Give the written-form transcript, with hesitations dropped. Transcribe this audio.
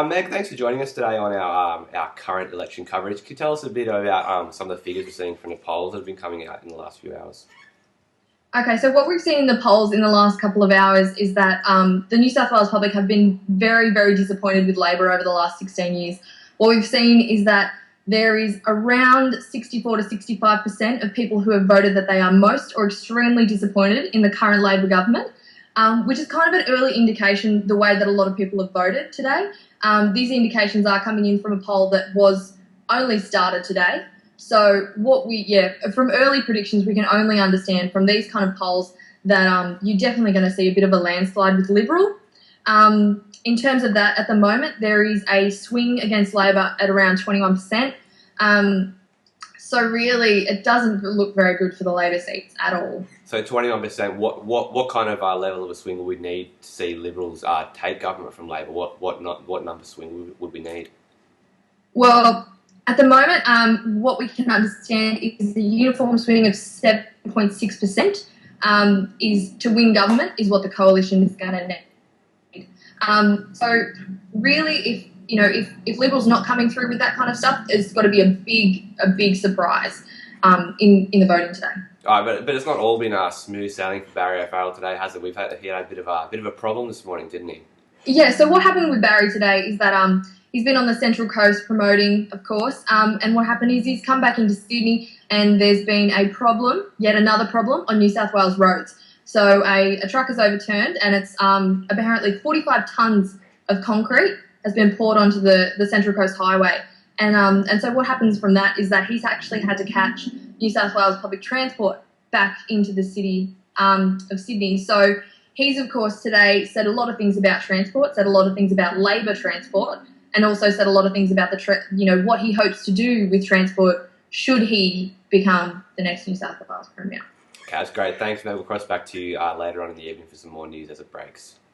Meg, thanks for joining us today on our current election coverage. Could you tell us a bit about some of the figures we're seeing from the polls that have been coming out in the last few hours? Okay, so what we've seen in the polls in the last couple of hours is that the New South Wales public have been very, very disappointed with Labor over the last 16 years. What we've seen is that there is around 64 to 65% of people who have voted that they are most or extremely disappointed in the current Labor government, which is kind of an early indication the way that a lot of people have voted today. These indications are coming in from a poll that was only started today. So from early predictions, we can only understand from these kind of polls that you're definitely going to see a bit of a landslide with Liberal. In terms of that, at the moment, there is a swing against Labor at around 21%. So really, it doesn't look very good for the Labor seats at all. So 21%. What kind of level of a swing would we need to see Liberals take government from Labor? What number swing would we need? Well, at the moment, what we can understand is the uniform swing of 7.6% is to win government is what the coalition is going to need. So really, if Liberals not coming through with that kind of stuff, it's got to be a big surprise in the voting today. But it's not all been smooth sailing for Barry O'Farrell today, has it? He had a bit of a problem this morning, didn't he? Yeah. So what happened with Barry today is that he's been on the Central Coast promoting, of course, and what happened is he's come back into Sydney and there's been a problem, yet another problem, on New South Wales roads. So a truck is overturned and it's apparently 45 tonnes of concrete has been poured onto the Central Coast Highway. And so what happens from that is that he's actually had to catch New South Wales public transport back into the city of Sydney. So he's, of course, today said a lot of things about transport, said a lot of things about Labor transport, and also said a lot of things about what he hopes to do with transport should he become the next New South Wales Premier. Okay, that's great. Thanks, Mel. We'll cross back to you later on in the evening for some more news as it breaks.